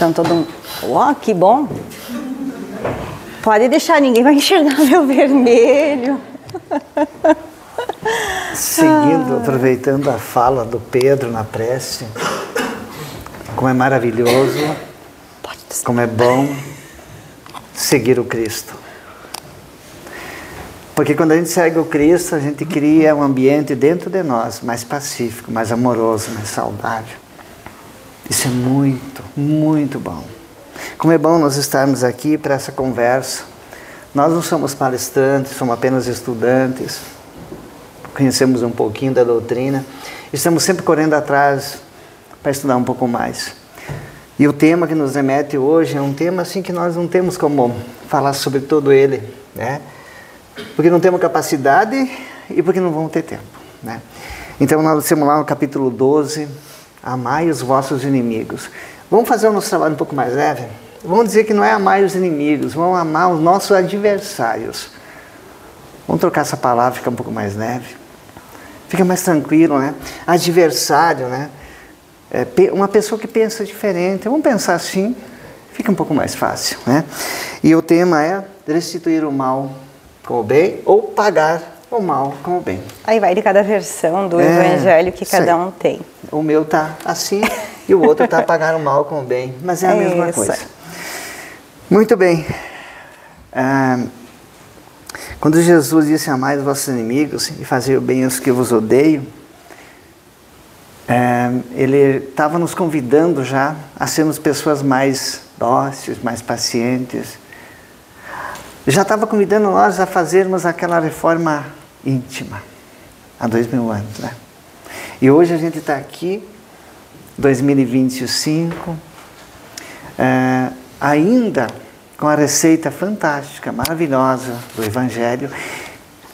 Então todo mundo, ó, que bom. Pode deixar, ninguém vai enxergar meu vermelho. Seguindo, aproveitando a fala do Pedro na prece, como é maravilhoso, como é bom seguir o Cristo. Porque quando a gente segue o Cristo, a gente cria um ambiente dentro de nós mais pacífico, mais amoroso, mais saudável. Isso é muito, muito bom. Como é bom nós estarmos aqui para essa conversa. Nós não somos palestrantes, somos apenas estudantes. Conhecemos um pouquinho da doutrina. Estamos sempre correndo atrás para estudar um pouco mais. E o tema que nos remete hoje é um tema assim que nós não temos como falar sobre todo ele, né? Porque não temos capacidade e porque não vamos ter tempo, né? Então nós temos lá no capítulo 12, amai os vossos inimigos. Vamos fazer o nosso trabalho um pouco mais leve? Vamos dizer que não é amar os inimigos, vamos amar os nossos adversários. Vamos trocar essa palavra, fica um pouco mais leve. Fica mais tranquilo, né? Adversário, né? Uma pessoa que pensa diferente. Vamos pensar assim, fica um pouco mais fácil, né? E o tema é restituir o mal com o bem ou pagar o mal com o bem. Aí vai de cada versão do evangelho que cada um tem. O meu tá assim e o outro tá pagar o mal com o bem, mas é a mesma coisa. Muito bem. Quando Jesus disse amai os vossos inimigos e fazei o bem aos que vos odeiam, ele estava nos convidando já a sermos pessoas mais dóceis, mais pacientes. Já estava convidando nós a fazermos aquela reforma íntima, há 2000 anos, né? E hoje a gente está aqui, 2025, ainda com a receita fantástica, maravilhosa do Evangelho,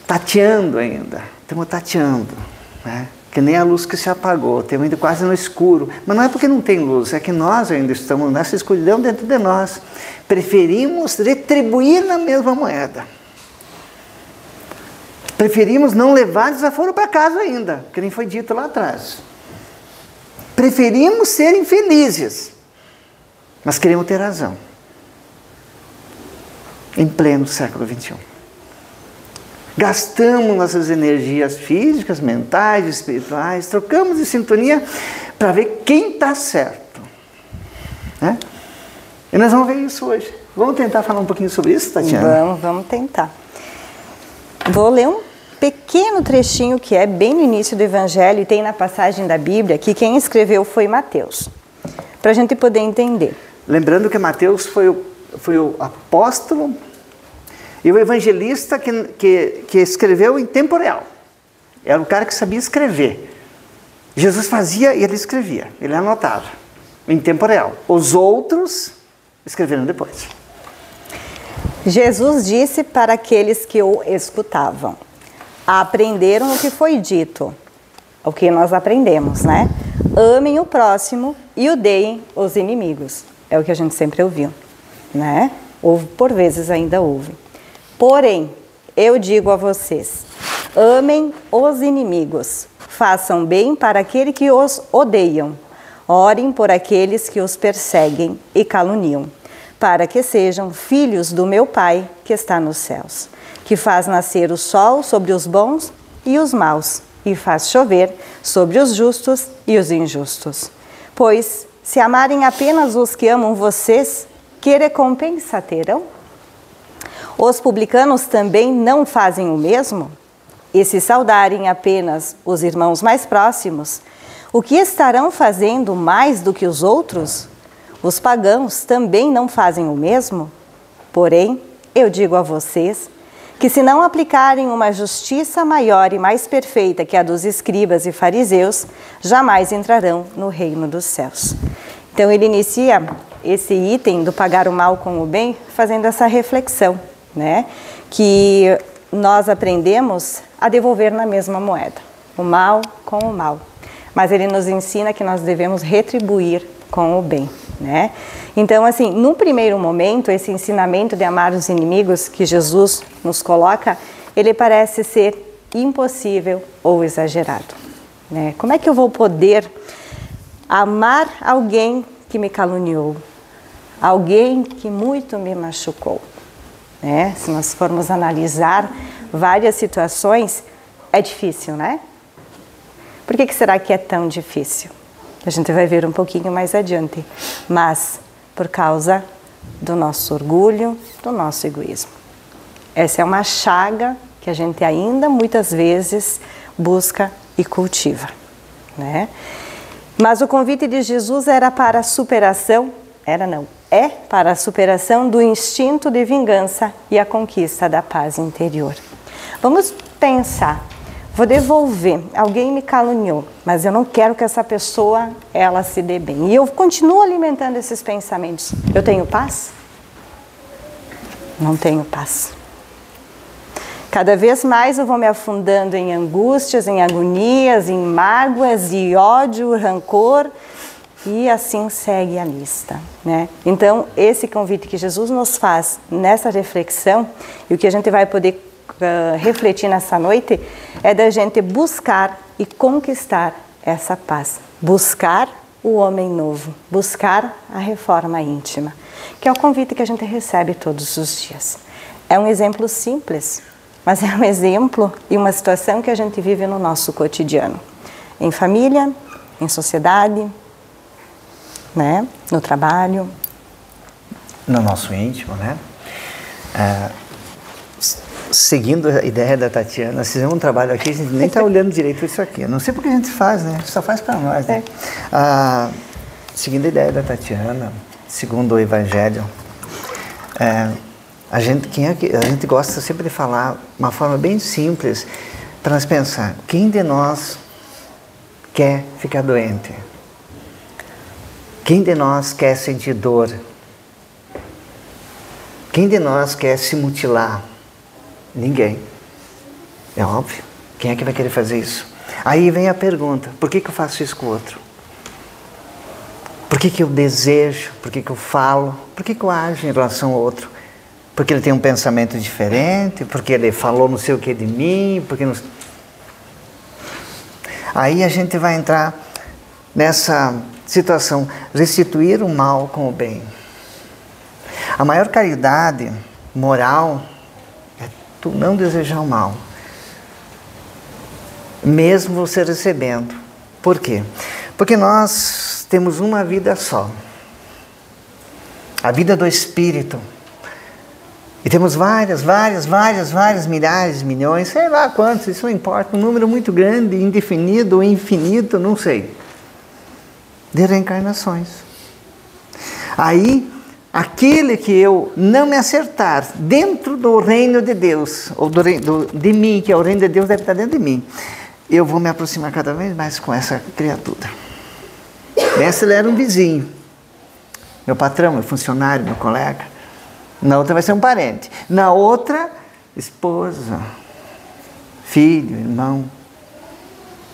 tateando ainda, estamos tateando, né? Que nem a luz que se apagou, estamos ainda quase no escuro, mas não é porque não tem luz, é que nós ainda estamos nessa escuridão dentro de nós, preferimos retribuir na mesma moeda, preferimos não levar desaforo para casa ainda, que nem foi dito lá atrás, preferimos ser infelizes, mas queremos ter razão, em pleno século XXI. Gastamos nossas energias físicas, mentais, espirituais, trocamos de sintonia para ver quem está certo, né? E nós vamos ver isso hoje. Vamos tentar falar um pouquinho sobre isso, Tatiana? Vamos tentar. Vou ler um pequeno trechinho que é bem no início do Evangelho e tem na passagem da Bíblia que quem escreveu foi Mateus, para a gente poder entender. Lembrando que Mateus foi o apóstolo e o evangelista que escreveu em tempo real. Era o cara que sabia escrever. Jesus fazia e ele escrevia, ele anotava em tempo real. Os outros escreveram depois. Jesus disse para aqueles que o escutavam: aprenderam o que foi dito, o que nós aprendemos, né? Amem o próximo e odeiem os inimigos. É o que a gente sempre ouviu, né? Ou por vezes ainda ouve. Porém, eu digo a vocês, amem os inimigos, façam bem para aqueles que os odeiam, orem por aqueles que os perseguem e caluniam, para que sejam filhos do meu Pai que está nos céus, que faz nascer o sol sobre os bons e os maus, e faz chover sobre os justos e os injustos. Pois, se amarem apenas os que amam vocês, que recompensa terão? Os publicanos também não fazem o mesmo? E se saudarem apenas os irmãos mais próximos, o que estarão fazendo mais do que os outros? Os pagãos também não fazem o mesmo? Porém, eu digo a vocês que se não aplicarem uma justiça maior e mais perfeita que a dos escribas e fariseus, jamais entrarão no reino dos céus. Então ele inicia esse item do pagar o mal com o bem fazendo essa reflexão, né? Que nós aprendemos a devolver na mesma moeda, o mal com o mal. Mas ele nos ensina que nós devemos retribuir com o bem, né? Então, assim, num primeiro momento, esse ensinamento de amar os inimigos que Jesus nos coloca, ele parece ser impossível ou exagerado, né? Como é que eu vou poder amar alguém que me caluniou? alguém que muito me machucou, né? Se nós formos analisar várias situações, é difícil, né? Por que será que é tão difícil? A gente vai ver um pouquinho mais adiante, mas por causa do nosso orgulho, do nosso egoísmo. Essa é uma chaga que a gente ainda muitas vezes busca e cultiva, né? Mas o convite de Jesus era para a superação, é para a superação do instinto de vingança e a conquista da paz interior. Vamos pensar, vou devolver, alguém me caluniou, mas eu não quero que essa pessoa, ela se dê bem. E eu continuo alimentando esses pensamentos. Eu tenho paz? Não tenho paz. Cada vez mais eu vou me afundando em angústias, em agonias, em mágoas e ódio, rancor, e assim segue a lista, né? Então, esse convite que Jesus nos faz nessa reflexão, e o que a gente vai poder refletir nessa noite, é da gente buscar e conquistar essa paz. Buscar o homem novo, buscar a reforma íntima, que é o convite que a gente recebe todos os dias. É um exemplo simples, mas é um exemplo e uma situação que a gente vive no nosso cotidiano. Em família, em sociedade, né? No trabalho. No nosso íntimo, né? Seguindo a ideia da Tatiana, nós fizemos um trabalho aqui, a gente nem está olhando direito isso aqui. Não sei porque a gente faz, né? Só faz para nós, né? Seguindo a ideia da Tatiana, segundo o Evangelho, a gente gosta sempre de falar uma forma bem simples para nós pensar, quem de nós quer ficar doente? Quem de nós quer sentir dor? Quem de nós quer se mutilar? Ninguém. É óbvio. Quem é que vai querer fazer isso? Aí vem a pergunta, por que eu faço isso com o outro? Por que eu desejo? Por que eu falo? Por que eu ajo em relação ao outro? Porque ele tem um pensamento diferente? Porque ele falou não sei o que de mim? Porque não... Aí a gente vai entrar nessa situação, restituir o mal com o bem. A maior caridade moral é tu não desejar o mal, mesmo você recebendo. Por quê? Porque nós temos uma vida só, a vida do Espírito. E temos várias, milhares, milhões, sei lá quantos, isso não importa, um número muito grande, indefinido ou infinito, não sei, de reencarnações. Aí, aquele que eu não me acertar dentro do reino de Deus, ou de mim, que é o reino de Deus, deve estar dentro de mim, eu vou me aproximar cada vez mais com essa criatura. Essa ele era um vizinho, meu patrão, meu funcionário, meu colega. Na outra vai ser um parente. Na outra, esposa, filho,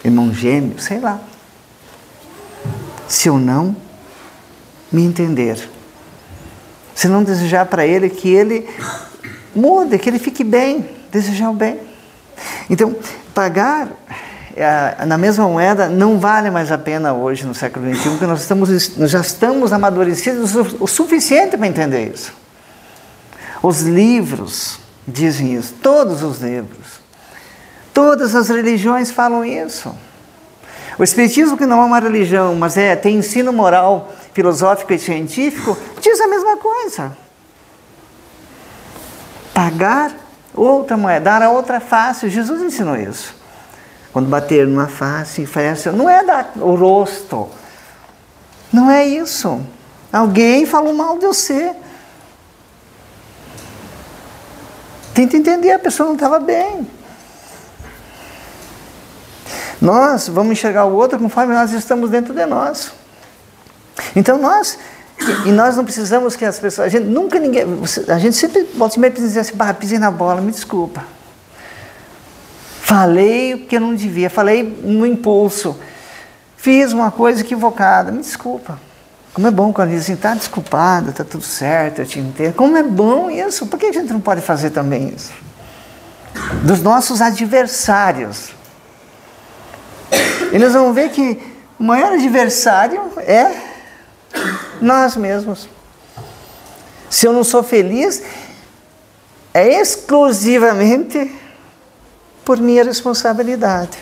irmão gêmeo, sei lá. Se eu não me entender, se não desejar para ele que ele mude, que ele fique bem, desejar o bem. Então, pagar na mesma moeda não vale mais a pena hoje no século XXI, porque nós já estamos amadurecidos o suficiente para entender isso. Os livros dizem isso, todos os livros. Todas as religiões falam isso. O Espiritismo, que não é uma religião, mas tem ensino moral, filosófico e científico, diz a mesma coisa. Pagar outra moeda, dar a outra face. Jesus ensinou isso. Quando bater numa face, não é dar o rosto. Não é isso. Alguém falou mal de você. Tenta entender, a pessoa não estava bem. Nós vamos enxergar o outro conforme nós estamos dentro de nós. Então nós não precisamos que as pessoas, a gente sempre pode dizer assim, pisei na bola, me desculpa. Falei o que eu não devia, falei no impulso. Fiz uma coisa equivocada, me desculpa. Como é bom quando dizem, está desculpado, está tudo certo, eu te entendo. Como é bom isso? Por que a gente não pode fazer também isso? Dos nossos adversários. E nós vamos ver que o maior adversário é nós mesmos. Se eu não sou feliz, é exclusivamente por minha responsabilidade.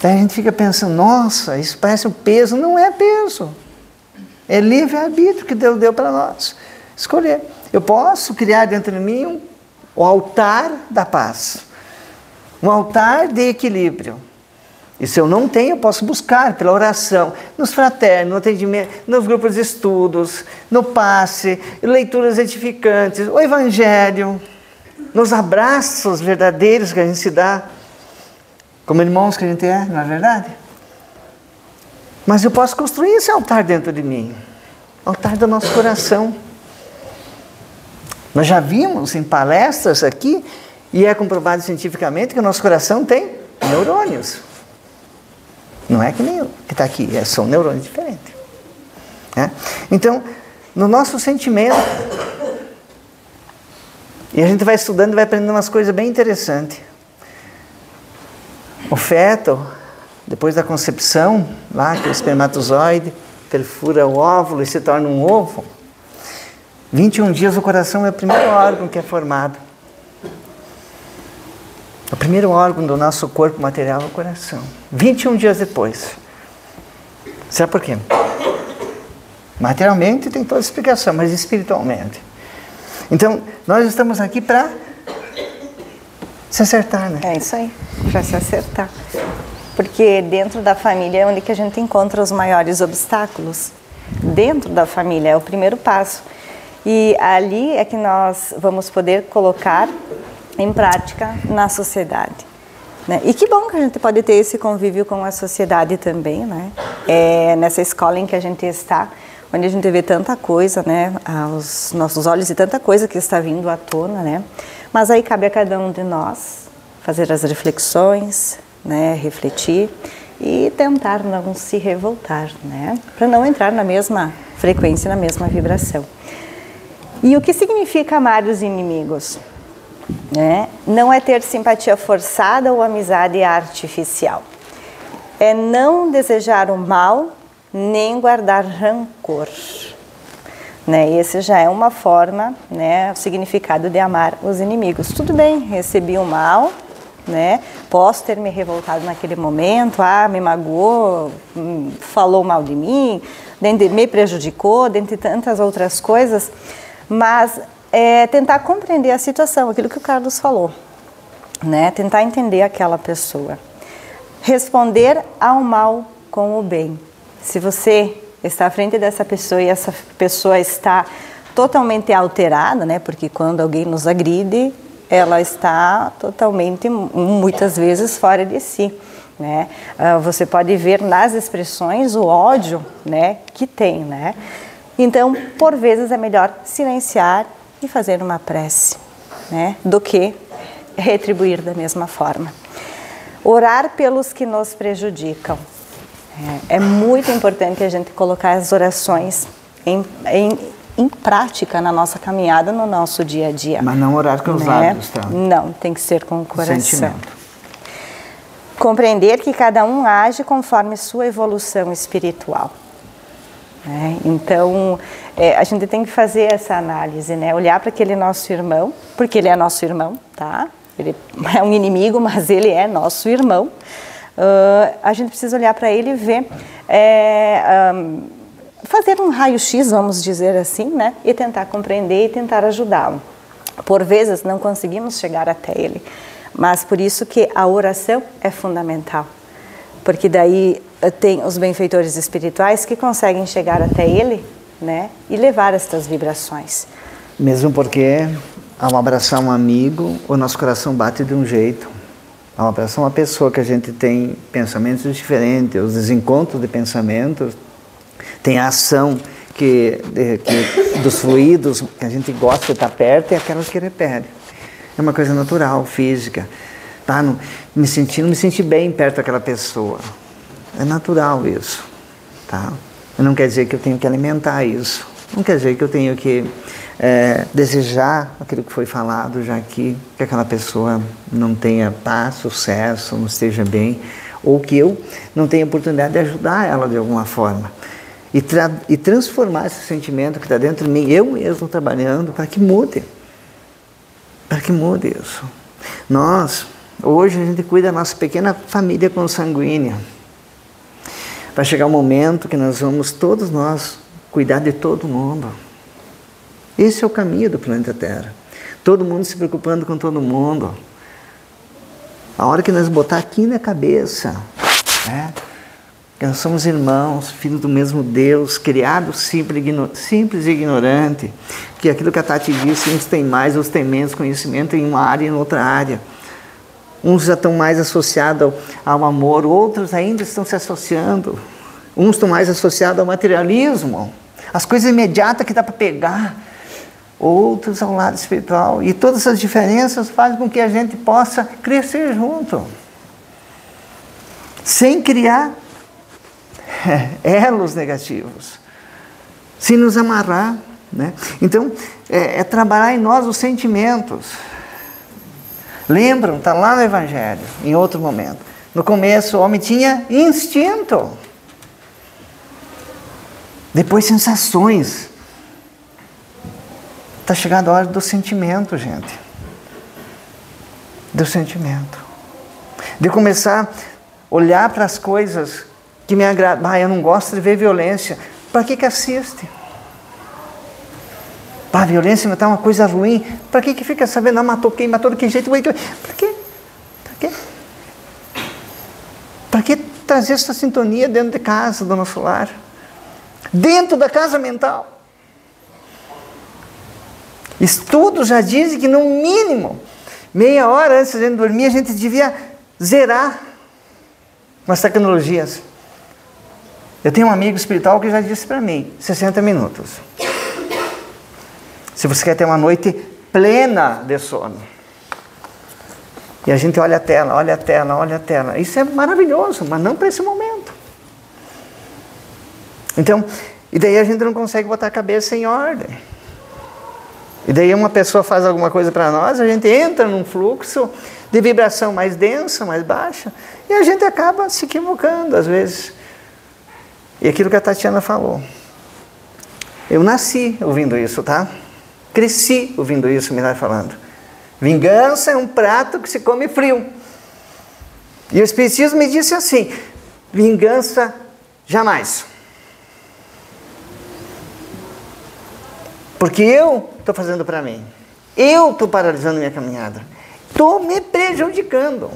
Daí a gente fica pensando, nossa, isso parece um peso. Não é peso. É livre-arbítrio que Deus deu para nós. Escolher. Eu posso criar dentro de mim o altar da paz. Um altar de equilíbrio. E se eu não tenho, eu posso buscar pela oração, nos fraternos, no atendimento, nos grupos de estudos, no passe, leituras edificantes, o evangelho, nos abraços verdadeiros que a gente se dá, como irmãos que a gente é, não é verdade? Mas eu posso construir esse altar dentro de mim, altar do nosso coração. Nós já vimos em palestras aqui, e é comprovado cientificamente que o nosso coração tem neurônios. Não é que nem o que está aqui, são neurônios diferentes. Né? Então, no nosso sentimento, e a gente vai estudando e vai aprendendo umas coisas bem interessantes. O feto, depois da concepção, lá que o espermatozoide perfura o óvulo e se torna um ovo, 21 dias o coração é o primeiro órgão que é formado. O primeiro órgão do nosso corpo material é o coração. 21 dias depois. Sabe por quê? Materialmente tem toda a explicação, mas espiritualmente. Então, nós estamos aqui para se acertar, né? É isso aí, para se acertar. Porque dentro da família é onde que a gente encontra os maiores obstáculos. Dentro da família é o primeiro passo. E ali é que nós vamos poder colocar em prática na sociedade. Né? E que bom que a gente pode ter esse convívio com a sociedade também, né? Nessa escola em que a gente está, onde a gente vê tanta coisa, né? Aos nossos olhos e tanta coisa que está vindo à tona, né? Mas aí cabe a cada um de nós fazer as reflexões, né? Refletir e tentar não se revoltar, né? Para não entrar na mesma frequência, na mesma vibração. E o que significa amar os inimigos? Não é ter simpatia forçada ou amizade artificial. É não desejar o mal, nem guardar rancor. Esse já é uma forma, o significado de amar os inimigos. Tudo bem, recebi o mal, posso ter me revoltado naquele momento, me magoou, falou mal de mim, me prejudicou, dentre tantas outras coisas, mas tentar compreender a situação, aquilo que o Carlos falou, tentar entender aquela pessoa. Responder ao mal com o bem. Se você está à frente dessa pessoa e essa pessoa está totalmente alterada, porque quando alguém nos agride, ela está totalmente, muitas vezes, fora de si. Você pode ver nas expressões o ódio que tem. Então, por vezes, é melhor silenciar e fazer uma prece, do que retribuir da mesma forma. Orar pelos que nos prejudicam. É muito importante a gente colocar as orações em prática na nossa caminhada, no nosso dia a dia. Mas não orar com os lábios, tá? Não, tem que ser com o coração. Sentimento. Compreender que cada um age conforme sua evolução espiritual. Então, a gente tem que fazer essa análise, olhar para aquele nosso irmão, porque ele é nosso irmão, tá? Ele é um inimigo, mas ele é nosso irmão. A gente precisa olhar para ele e ver, fazer um raio-x, vamos dizer assim, e tentar compreender e tentar ajudá-lo. Por vezes não conseguimos chegar até ele, mas por isso que a oração é fundamental, porque daí tem os benfeitores espirituais que conseguem chegar até ele, e levar estas vibrações. Mesmo porque ao abraçar um amigo, o nosso coração bate de um jeito. Ao abraçar uma pessoa que a gente tem pensamentos diferentes, os desencontros de pensamentos, tem a ação dos fluidos que a gente gosta de estar perto e aquelas que repele. É uma coisa natural, física. Me sentir bem perto daquela pessoa. É natural isso. Tá? Não quer dizer que eu tenho que alimentar isso. Não quer dizer que eu tenho que desejar aquilo que foi falado já aqui, que aquela pessoa não tenha paz, sucesso, não esteja bem, ou que eu não tenha oportunidade de ajudar ela de alguma forma. e transformar esse sentimento que está dentro de mim, eu mesmo trabalhando, para que mude. Para que mude isso. Nós, hoje a gente cuida da nossa pequena família consanguínea. Vai chegar um momento que nós vamos, todos nós, cuidar de todo mundo. Esse é o caminho do planeta Terra. Todo mundo se preocupando com todo mundo. A hora que nós botar aqui na cabeça, né, que nós somos irmãos, filhos do mesmo Deus, criados simples e ignorante, que aquilo que a Tati disse, uns têm mais, outros têm menos conhecimento em uma área e em outra área. Uns já estão mais associados ao amor, outros ainda estão se associando. Uns estão mais associados ao materialismo, as coisas imediatas que dá para pegar. Outros ao lado espiritual. E todas essas diferenças fazem com que a gente possa crescer junto. Sem criar elos negativos. Sem nos amarrar. Né? Então, é trabalhar em nós os sentimentos. Lembram? Está lá no Evangelho, em outro momento. No começo, o homem tinha instinto. Depois, sensações. Está chegando a hora do sentimento, gente. Do sentimento. De começar a olhar para as coisas que me agradam. Ah, eu não gosto de ver violência. Para que assiste? A violência não está uma coisa ruim. Para que fica sabendo? Ah, matou quem? Matou de que jeito? Para quê? Para quê? Para que trazer essa sintonia dentro de casa, do nosso lar? Dentro da casa mental. Estudos já dizem que, no mínimo, meia hora antes de a gente dormir, a gente devia zerar as tecnologias. Eu tenho um amigo espiritual que já disse para mim, 60 minutos. Se você quer ter uma noite plena de sono. E a gente olha a tela, olha a tela, olha a tela. Isso é maravilhoso, mas não para esse momento. Então, e daí a gente não consegue botar a cabeça em ordem. E daí uma pessoa faz alguma coisa para nós, a gente entra num fluxo de vibração mais densa, mais baixa, e a gente acaba se equivocando às vezes. E aquilo que a Tatiana falou. Eu nasci ouvindo isso, tá? Cresci ouvindo isso, melhor falando. Vingança é um prato que se come frio. E o Espiritismo me disse assim, vingança jamais. Porque eu estou fazendo para mim. Eu estou paralisando minha caminhada. Estou me prejudicando.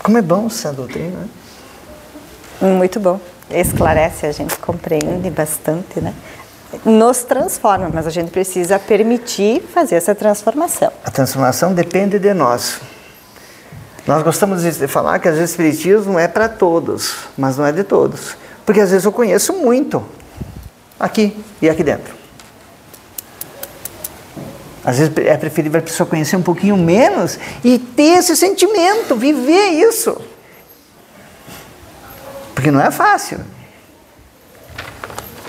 Como é bom essa doutrina, né? Muito bom. Esclarece, a gente compreende bastante, né? Nos transforma, mas a gente precisa permitir fazer essa transformação. A transformação depende de nós. Nós gostamos de falar que às vezes o Espiritismo é para todos, mas não é de todos. Porque às vezes eu conheço muito. Aqui e aqui dentro. Às vezes é preferível a pessoa conhecer um pouquinho menos e ter esse sentimento, viver isso. Porque não é fácil.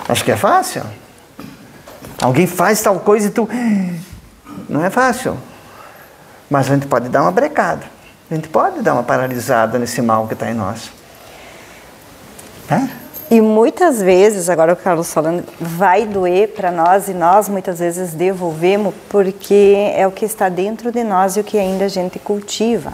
Acho que é fácil. Alguém faz tal coisa e tu... Não é fácil. Mas a gente pode dar uma brecada. A gente pode dar uma paralisada nesse mal que está em nós. E muitas vezes, agora o Carlos falando, vai doer para nós e nós muitas vezes devolvemos porque é o que está dentro de nós e o que ainda a gente cultiva.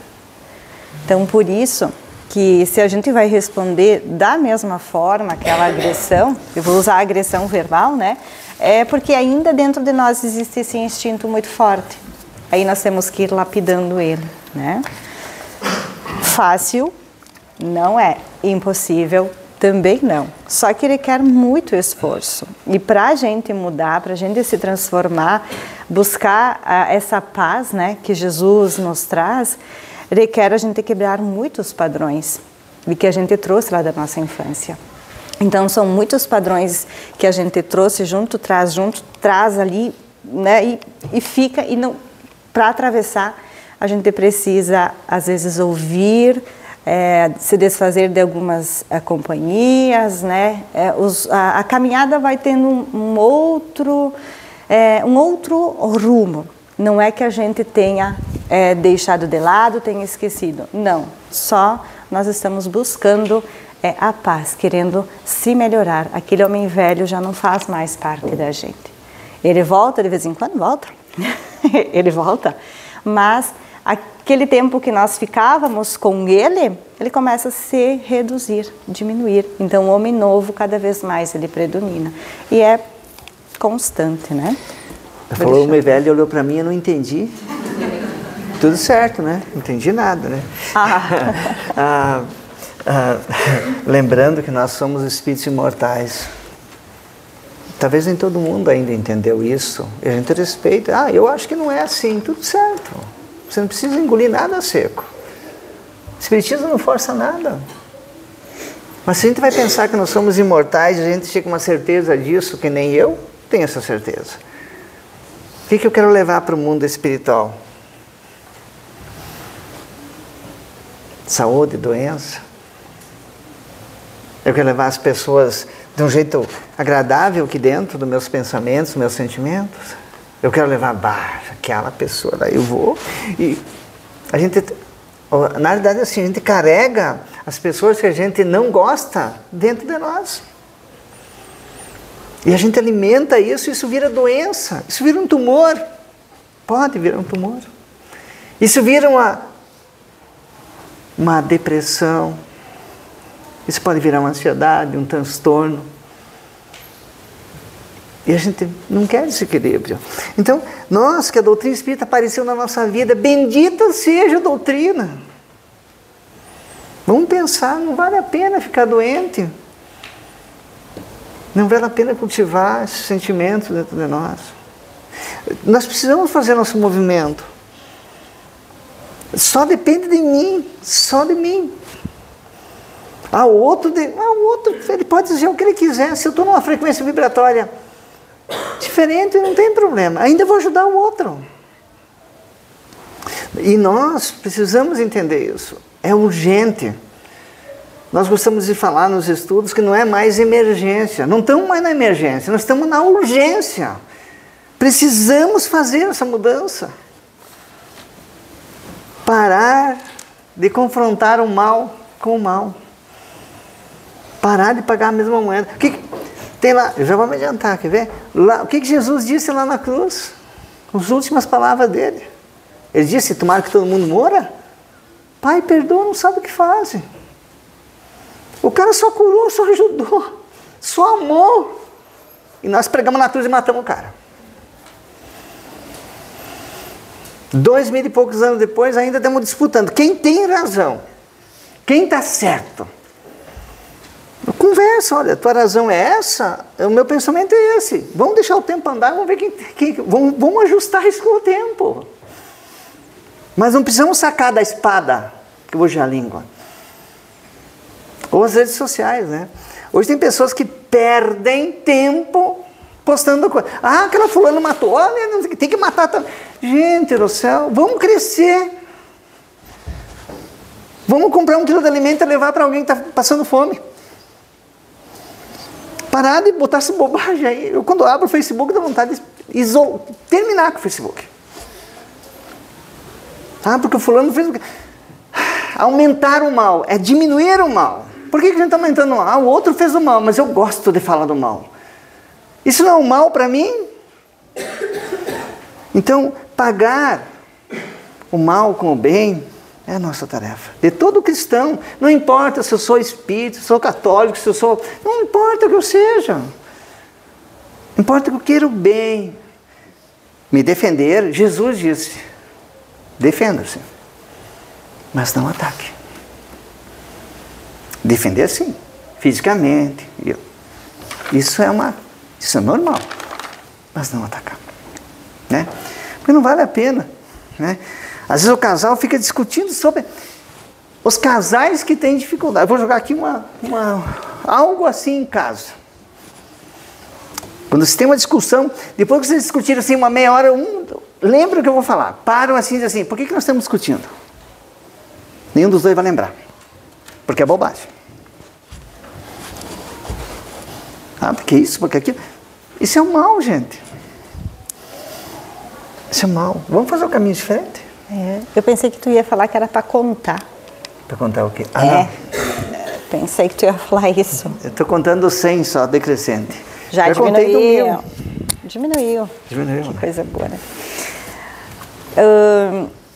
Então, por isso que se a gente vai responder da mesma forma aquela agressão, eu vou usar a agressão verbal, né? É porque ainda dentro de nós existe esse instinto muito forte. Aí nós temos que ir lapidando ele, né? Fácil não é, impossível também não, só que ele quer muito esforço. E para a gente mudar, para a gente se transformar, buscar essa paz, né, que Jesus nos traz, requer a gente quebrar muitos padrões e que a gente trouxe lá da nossa infância. Então são muitos padrões que a gente trouxe junto, traz ali, né, e fica, e não, para atravessar a gente precisa às vezes ouvir, se desfazer de algumas companhias, né? A caminhada vai tendo um outro rumo. Não é que a gente tenha deixado de lado, tenha esquecido. Não, só nós estamos buscando é a paz, querendo se melhorar. Aquele homem velho já não faz mais parte da gente. Ele volta de vez em quando, volta. Ele volta, mas aquele tempo que nós ficávamos com ele, ele começa a se reduzir, diminuir. Então o homem novo cada vez mais ele predomina. E é constante, né? Falou o homem velho, olhou para mim, eu não entendi. Tudo certo, né? Não entendi nada, né? Lembrando que nós somos espíritos imortais. Talvez nem todo mundo ainda entendeu isso. A gente respeita. Eu acho que não é assim. Tudo certo. Você não precisa engolir nada seco. O espiritismo não força nada. Mas se a gente vai pensar que nós somos imortais, a gente chega com uma certeza disso, que nem eu tenho essa certeza. O que eu quero levar para o mundo espiritual? Saúde, doença. Eu quero levar as pessoas de um jeito agradável aqui dentro dos meus pensamentos, dos meus sentimentos. Eu quero levar aquela pessoa, daí eu vou. E a gente, na verdade, assim, a gente carrega as pessoas que a gente não gosta dentro de nós. E a gente alimenta isso, isso vira doença, isso vira um tumor. Pode virar um tumor. Isso vira uma depressão. Isso pode virar uma ansiedade, um transtorno. E a gente não quer esse equilíbrio. Então, nós que a doutrina espírita apareceu na nossa vida, bendita seja a doutrina. Vamos pensar, não vale a pena ficar doente. Não vale a pena cultivar esses sentimentos dentro de nós. Nós precisamos fazer nosso movimento. Só depende de mim, só de mim. O outro, ele pode dizer o que ele quiser. Se eu estou numa frequência vibratória diferente, não tem problema. Ainda vou ajudar o outro. E nós precisamos entender isso. É urgente. Nós gostamos de falar nos estudos que não é mais emergência. Não estamos mais na emergência, nós estamos na urgência. Precisamos fazer essa mudança. Parar de confrontar o mal com o mal. Parar de pagar a mesma moeda. O que tem lá? Eu já vou me adiantar, quer ver? Lá, o que Jesus disse lá na cruz? As últimas palavras dele. Ele disse, tomara que todo mundo morra. Pai, perdoa, não sabe o que fazem. O cara só curou, só ajudou, só amou. E nós pregamos na cruz e matamos o cara. 2000 e poucos anos depois, ainda estamos disputando. Quem tem razão? Quem está certo? Conversa, olha, a tua razão é essa, o meu pensamento é esse. Vamos deixar o tempo andar, vamos ver vamos ajustar isso com o tempo. Mas não precisamos sacar da espada, que hoje é a língua. Ou as redes sociais, né? Hoje tem pessoas que perdem tempo postando coisa. Aquela fulana matou, olha, tem que matar também. Gente do céu, vamos crescer. Vamos comprar 1 quilo de alimento e levar para alguém que está passando fome. Parar de botar essa bobagem aí. Eu, quando abro o Facebook, dá vontade de terminar com o Facebook. Porque o fulano fez o quê? Aumentar o mal, é diminuir o mal. Por que a gente está aumentando o mal? O outro fez o mal, mas eu gosto de falar do mal. Isso não é um mal para mim? Então, pagar o mal com o bem é a nossa tarefa. De todo cristão, não importa se eu sou espírita, se eu sou católico, se eu sou... Não importa o que eu seja. Importa que eu queira o bem. Me defender, Jesus disse, defenda-se, mas não ataque. Defender sim, fisicamente. Isso é normal, mas não atacar. Né? Porque não vale a pena. Né? Às vezes o casal fica discutindo sobre os casais que têm dificuldade. Vou jogar aqui algo assim em casa. Quando você tem uma discussão, depois que vocês discutiram assim uma meia hora, lembra o que eu vou falar. Param assim e dizem assim, por que nós estamos discutindo? Nenhum dos dois vai lembrar. Porque é bobagem. Porque isso, porque aquilo. Isso é um mal, gente. Isso é mal. Vamos fazer um caminho diferente? Eu pensei que tu ia falar que era para contar. Para contar o quê? Pensei que tu ia falar isso. Eu estou contando 100 só, decrescente. Já contei do diminuiu. 1000. Diminuiu. Diminuiu, Que né? coisa boa, né?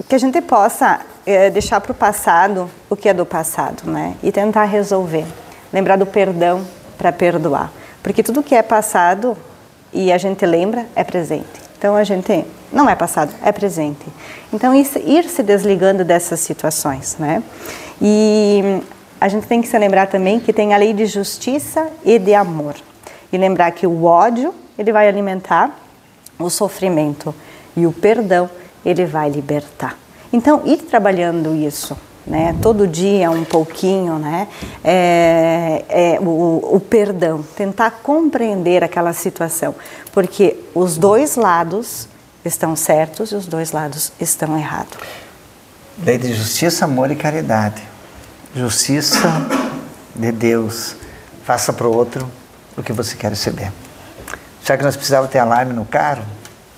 Que a gente possa deixar para o passado o que é do passado, né? E tentar resolver. Lembrar do perdão para perdoar. Porque tudo que é passado e a gente lembra é presente. Então a gente não é passado, é presente. Então ir se desligando dessas situações, né? E a gente tem que se lembrar também que tem a lei de justiça e de amor. E lembrar que o ódio, ele vai alimentar o sofrimento. E o perdão, ele vai libertar. Então, ir trabalhando isso, né? Todo dia um pouquinho, né? O perdão, tentar compreender aquela situação. Porque os dois lados estão certos e os dois lados estão errados. Lei de justiça, amor e caridade. Justiça de Deus. Faça para o outro o que você quer receber. Será que nós precisávamos ter alarme no carro?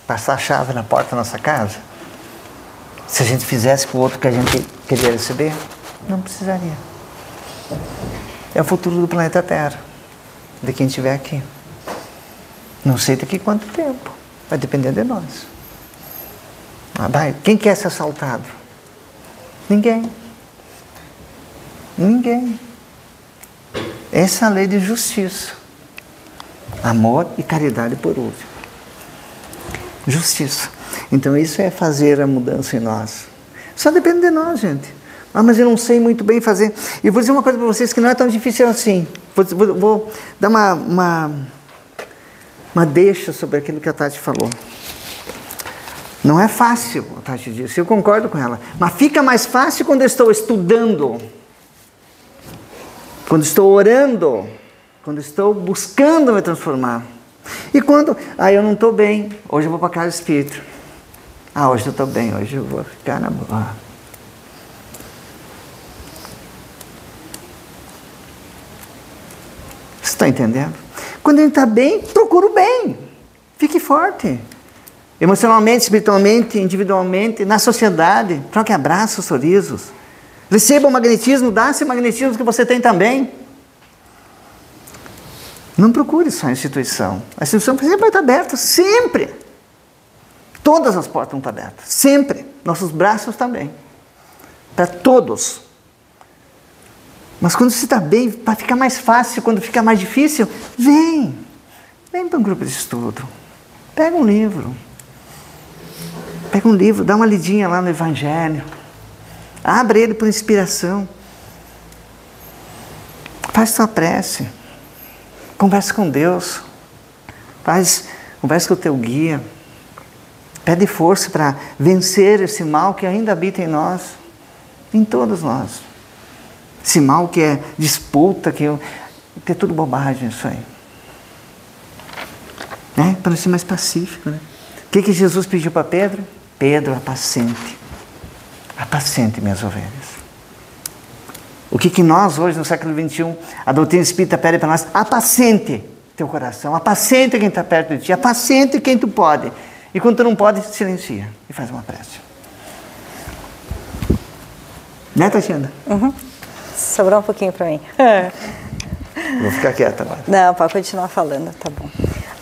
Passar a chave na porta da nossa casa? Se a gente fizesse para o outro o que a gente queria receber, não precisaria. É o futuro do planeta Terra, de quem estiver aqui. Não sei daqui quanto tempo, vai depender de nós. Quem quer ser assaltado? Ninguém. Ninguém. Essa é a lei de justiça. Amor e caridade por último. Justiça. Então isso é fazer a mudança em nós. Só depende de nós, gente. Mas eu não sei muito bem fazer. E vou dizer uma coisa para vocês que não é tão difícil assim. Vou dar uma deixa sobre aquilo que a Tati falou. Não é fácil, a Tati disse, eu concordo com ela. Mas fica mais fácil quando eu estou estudando, quando estou orando, quando estou buscando me transformar. E quando, eu não estou bem, hoje eu vou para a casa espírita. Hoje eu estou bem, hoje eu vou ficar na boa. Você está entendendo? Quando a gente está bem, procura o bem. Fique forte. Emocionalmente, espiritualmente, individualmente, na sociedade. Troque abraços, sorrisos. Receba o magnetismo, dá-se o magnetismo que você tem também. Não procure só a instituição. A instituição sempre vai estar aberta, sempre. Todas as portas vão estar abertas, sempre. Nossos braços também. Para todos. Mas quando você está bem, para ficar mais fácil, quando fica mais difícil, vem para um grupo de estudo. Pega um livro, dá uma lidinha lá no Evangelho. Abre ele por inspiração. Faz sua prece. Conversa com Deus. Conversa com o teu guia. Pede força para vencer esse mal que ainda habita em nós. Em todos nós. Esse mal que é disputa, que é tudo bobagem isso aí. Né? Para ser mais pacífico. Né? O que Jesus pediu para Pedro? Pedro, apacente. Apacente minhas ovelhas. O que nós hoje, no século XXI, a doutrina espírita pede para nós? Apacente teu coração. Apacente quem está perto de ti. Apacente quem tu pode. E quando tu não pode, silencia e faz uma prece. Né, Tatiana? Uhum. Sobrou um pouquinho para mim. Vou ficar quieta agora. Não, pode continuar falando, tá bom.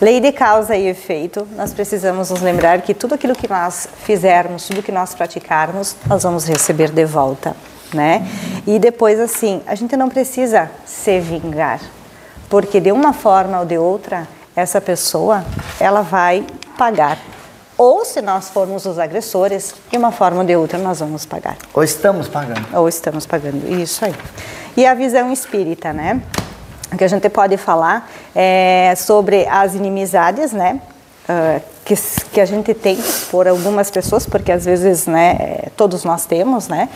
Lei de causa e efeito, nós precisamos nos lembrar que tudo aquilo que nós fizermos, tudo que nós praticarmos, nós vamos receber de volta, né? E depois, assim, a gente não precisa se vingar, porque de uma forma ou de outra, essa pessoa, ela vai pagar. Ou se nós formos os agressores, de uma forma ou de outra, nós vamos pagar. Ou estamos pagando. Ou estamos pagando, isso aí. E a visão espírita, né? O que a gente pode falar é sobre as inimizades, né? Que a gente tem por algumas pessoas, porque às vezes, né, todos nós temos, né?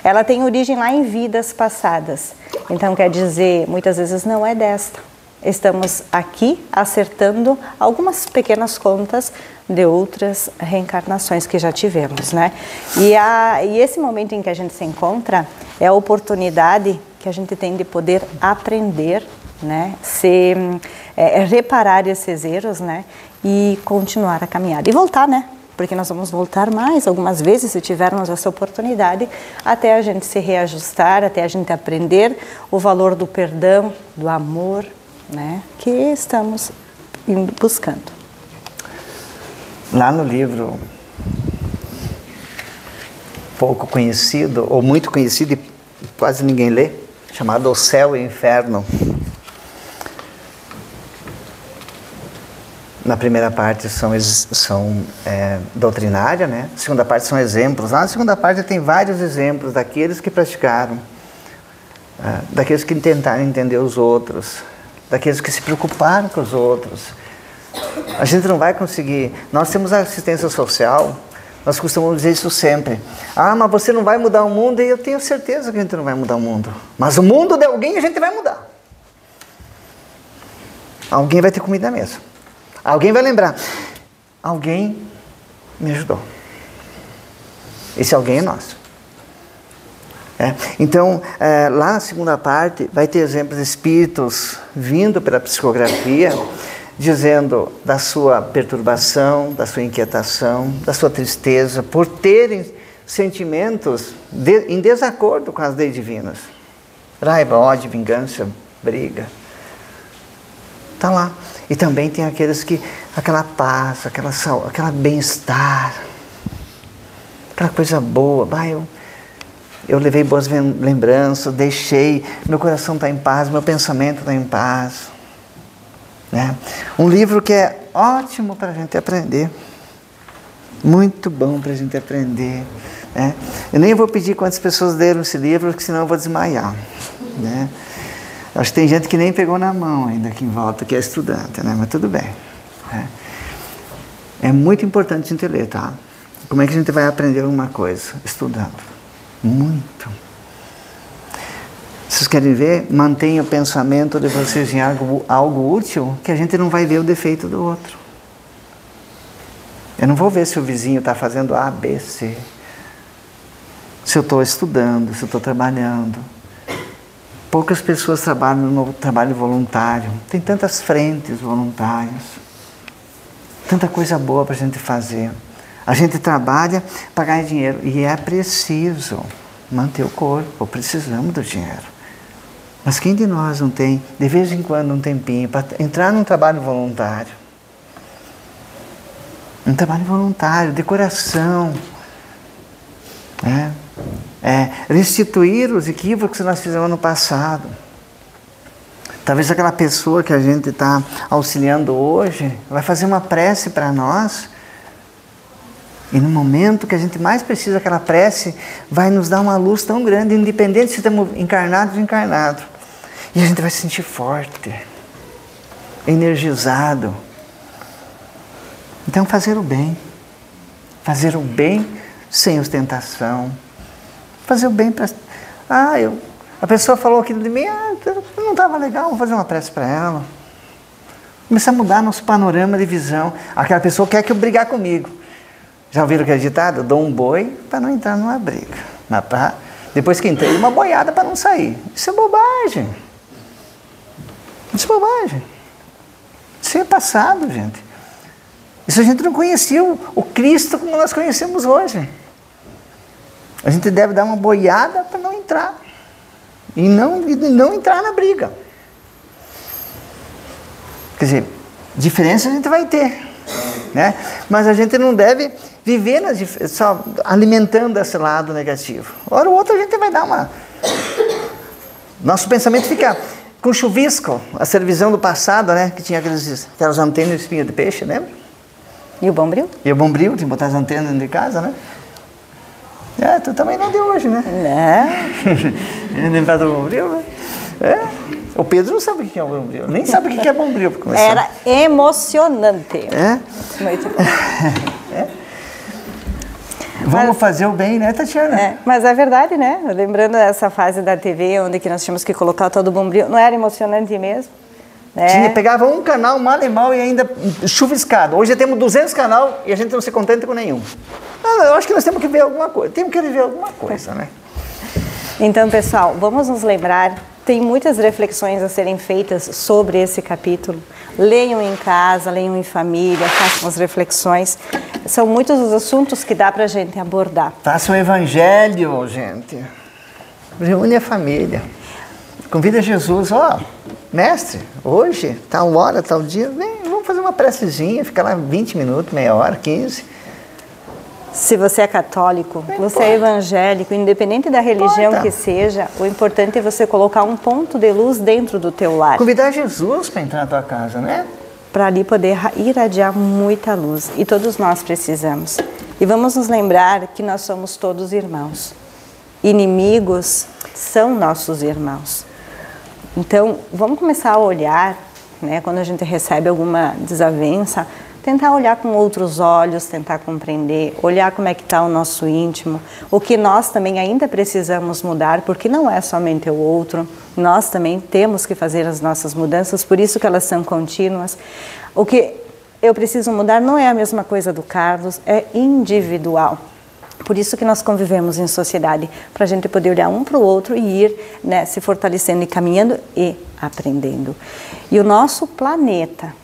Ela tem origem lá em vidas passadas. Então, quer dizer, muitas vezes não é desta. Estamos aqui acertando algumas pequenas contas de outras reencarnações que já tivemos, né? E esse momento em que a gente se encontra é a oportunidade que a gente tem de poder aprender, né? Reparar esses erros, né? E continuar a caminhada. E voltar, né? porque nós vamos voltar mais algumas vezes se tivermos essa oportunidade, até a gente se reajustar, até a gente aprender o valor do perdão, do amor, né, que estamos buscando. Lá no livro pouco conhecido, ou muito conhecido e quase ninguém lê, chamado O Céu e o Inferno. Na primeira parte são doutrinária, né? Na segunda parte são exemplos. Lá na segunda parte tem vários exemplos daqueles que praticaram, daqueles que tentaram entender os outros, daqueles que se preocuparam com os outros. A gente não vai conseguir. Nós temos a assistência social, nós costumamos dizer isso sempre. Ah, mas você não vai mudar o mundo, e eu tenho certeza que a gente não vai mudar o mundo. Mas o mundo de alguém a gente vai mudar. Alguém vai ter comida na mesa. Alguém vai lembrar. Alguém me ajudou. Esse alguém é nós. Então, lá na segunda parte, vai ter exemplos de espíritos vindo pela psicografia, dizendo da sua perturbação, da sua inquietação, da sua tristeza, por terem sentimentos em desacordo com as leis divinas. Raiva, ódio, vingança, briga. Está lá. E também tem aqueles que, aquela paz, aquela bem-estar, aquela coisa boa. Eu levei boas lembranças, deixei, meu coração está em paz, meu pensamento está em paz. Né? Um livro que é ótimo para a gente aprender. Muito bom para a gente aprender. Né? Eu nem vou pedir quantas pessoas leram esse livro, porque senão eu vou desmaiar. Né? Acho que tem gente que nem pegou na mão ainda aqui em volta, que é estudante, né? Mas tudo bem. Né? É muito importante a gente ler, tá? Como é que a gente vai aprender alguma coisa? Estudando. Muito. Vocês querem ver? Mantenha o pensamento de vocês em algo útil, que a gente não vai ver o defeito do outro. Eu não vou ver se o vizinho está fazendo A, B, C. Se eu estou estudando, se eu estou trabalhando. Poucas pessoas trabalham no trabalho voluntário. Tem tantas frentes voluntárias. Tanta coisa boa para a gente fazer. A gente trabalha para ganhar dinheiro. E é preciso manter o corpo. Precisamos do dinheiro. Mas quem de nós não tem, de vez em quando, um tempinho para entrar num trabalho voluntário? Um trabalho voluntário, de coração. Restituir os equívocos que nós fizemos no passado. Talvez aquela pessoa que a gente está auxiliando hoje vai fazer uma prece para nós, e no momento que a gente mais precisa, aquela prece vai nos dar uma luz tão grande, independente se estamos encarnados ou desencarnados. E a gente vai se sentir forte, energizado. Então, fazer o bem sem ostentação, fazer o bem para... a pessoa falou aquilo de mim, não estava legal, vou fazer uma prece para ela. Começar a mudar nosso panorama de visão. Aquela pessoa quer que eu brigar comigo. Já ouviram aquele ditado? Eu dou um boi para não entrar numa briga. Mas depois que entrei, uma boiada para não sair. Isso é bobagem. Isso é bobagem. Isso é passado, gente. Isso a gente não conhecia o Cristo como nós conhecemos hoje. A gente deve dar uma boiada para não entrar. E não entrar na briga. Quer dizer, diferença a gente vai ter. Né? Mas a gente não deve viver só alimentando esse lado negativo. Ora, o outro a gente vai dar uma... Nosso pensamento fica com chuvisco, a televisão do passado, né? Que tinha aquelas antenas de espinha de peixe, lembra? E o bombril? E o bombril, tinha que botar as antenas dentro de casa, né? Tu também não de hoje, né? Lembrar do bombril, né? O Pedro não sabe o que é o bombril, nem sabe o que é bombril para começar. Era emocionante. Vamos fazer o bem, né, Tatiana? Mas é verdade, né? Lembrando dessa fase da TV, onde que nós tínhamos que colocar todo o bombril, não era emocionante mesmo? Pegava um canal mal e mal e ainda chuviscado. Hoje temos 200 canais e a gente não se contenta com nenhum. Eu acho que nós temos que ver alguma coisa. Temos que viver alguma coisa, né? Então, pessoal, vamos nos lembrar. Tem muitas reflexões a serem feitas sobre esse capítulo. Leiam em casa, leiam em família, façam as reflexões. São muitos os assuntos que dá para a gente abordar. Faça o evangelho, gente. Reúne a família. Convida Jesus, mestre, hoje, tal hora, tal dia, vem, vamos fazer uma precezinha, fica lá 20 minutos, meia hora, 15. Se você é católico, você é evangélico, independente da religião que seja, o importante é você colocar um ponto de luz dentro do teu lar. Convidar Jesus para entrar na tua casa, né? Para ali poder irradiar muita luz. E todos nós precisamos. E vamos nos lembrar que nós somos todos irmãos. Inimigos são nossos irmãos. Então, vamos começar a olhar, né, quando a gente recebe alguma desavença, tentar olhar com outros olhos, tentar compreender, olhar como é que está o nosso íntimo, o que nós também ainda precisamos mudar, porque não é somente o outro, nós também temos que fazer as nossas mudanças, por isso que elas são contínuas. O que eu preciso mudar não é a mesma coisa do Carlos, é individual. Por isso que nós convivemos em sociedade, para a gente poder olhar um para o outro e ir, né, se fortalecendo e caminhando e aprendendo. E o nosso planeta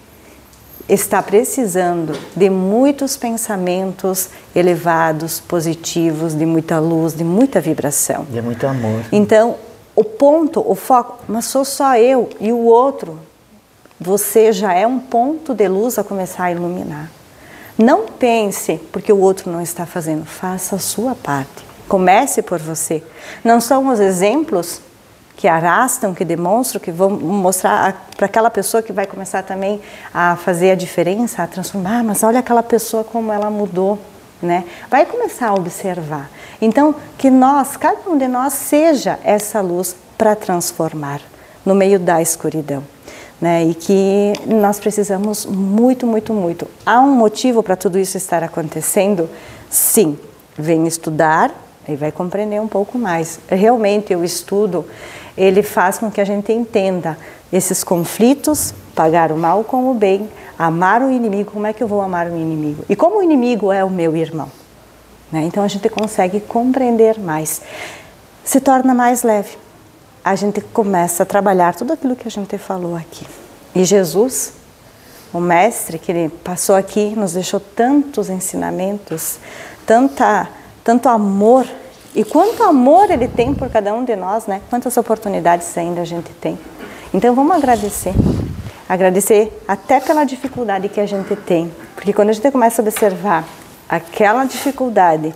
está precisando de muitos pensamentos elevados, positivos, de muita luz, de muita vibração. De muito amor. Então, o ponto, o foco, mas sou só eu e o outro, você já é um ponto de luz a começar a iluminar. Não pense porque o outro não está fazendo, faça a sua parte. Comece por você. Não são os exemplos que arrastam, que demonstram, que vão mostrar para aquela pessoa que vai começar também a fazer a diferença, a transformar, mas olha aquela pessoa como ela mudou, né? Vai começar a observar. Então, que nós, cada um de nós, seja essa luz para transformar no meio da escuridão. Né, e que nós precisamos muito, muito, muito. Há um motivo para tudo isso estar acontecendo? Sim, vem estudar e vai compreender um pouco mais. Realmente o estudo, ele faz com que a gente entenda esses conflitos, pagar o mal com o bem, amar o inimigo. Como é que eu vou amar o inimigo? E como o inimigo é o meu irmão? Né, então a gente consegue compreender mais. Se torna mais leve. A gente começa a trabalhar tudo aquilo que a gente falou aqui. E Jesus, o mestre que ele passou aqui, nos deixou tantos ensinamentos, tanto amor. E quanto amor ele tem por cada um de nós, né? Quantas oportunidades ainda a gente tem. Então vamos agradecer. Agradecer até pela dificuldade que a gente tem. Porque quando a gente começa a observar aquela dificuldade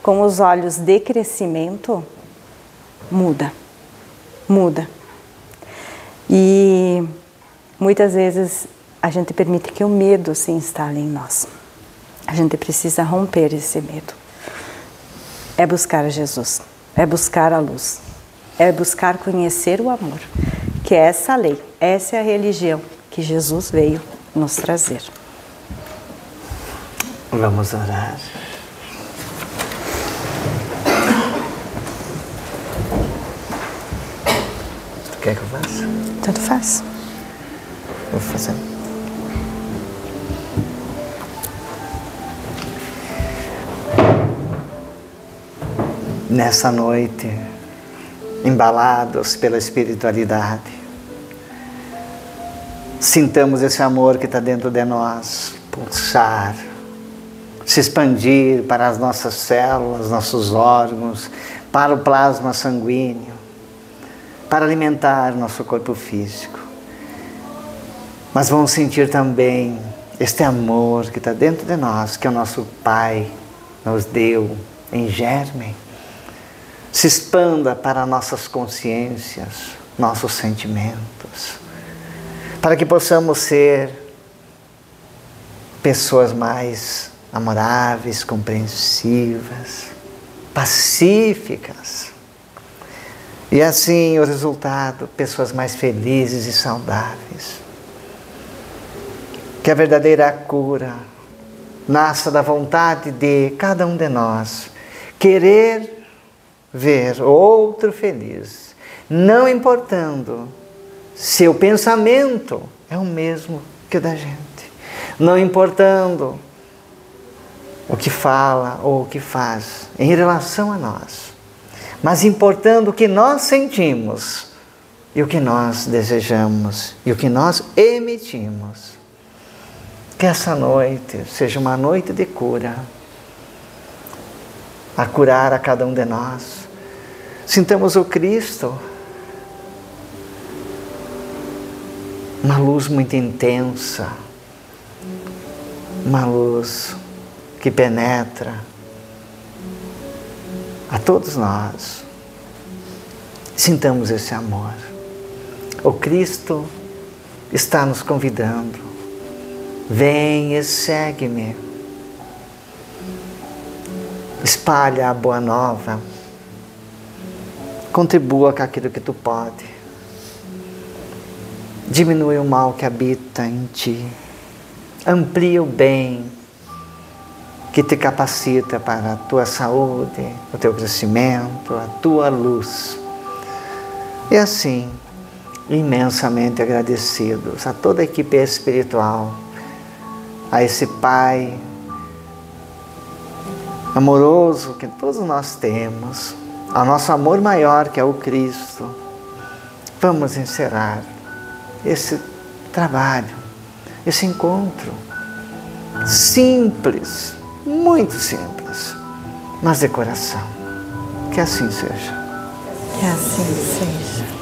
com os olhos de crescimento, muda. E muitas vezes a gente permite que o medo se instale em nós. A gente precisa romper esse medo. É buscar Jesus, é buscar a luz, é buscar conhecer o amor, que é essa lei, essa é a religião que Jesus veio nos trazer. Vamos orar. Quer que eu faça? Tanto faz. Vou fazer. Nessa noite, embalados pela espiritualidade, sintamos esse amor que está dentro de nós pulsar, se expandir para as nossas células, nossos órgãos, para o plasma sanguíneo, para alimentar nosso corpo físico. Mas vamos sentir também este amor que está dentro de nós, que o nosso Pai nos deu em germe, se expanda para nossas consciências, nossos sentimentos, para que possamos ser pessoas mais amoráveis, compreensivas, pacíficas. E assim o resultado, pessoas mais felizes e saudáveis. Que a verdadeira cura nasça da vontade de cada um de nós querer ver outro feliz, não importando se o pensamento é o mesmo que o da gente, não importando o que fala ou o que faz em relação a nós, mas importando o que nós sentimos e o que nós desejamos e o que nós emitimos. Que essa noite seja uma noite de cura, a curar a cada um de nós. Sintamos o Cristo, uma luz muito intensa, uma luz que penetra a todos nós. Sintamos esse amor. O Cristo está nos convidando. Vem e segue-me. Espalha a boa nova. Contribua com aquilo que tu pode. Diminui o mal que habita em ti. Amplia o bem que te capacita para a tua saúde, o teu crescimento, a tua luz. E assim, imensamente agradecidos a toda a equipe espiritual, a esse Pai amoroso que todos nós temos, ao nosso amor maior que é o Cristo. Vamos encerrar esse trabalho, esse encontro simples, muito simples, mas de coração. Que assim seja. Que assim seja.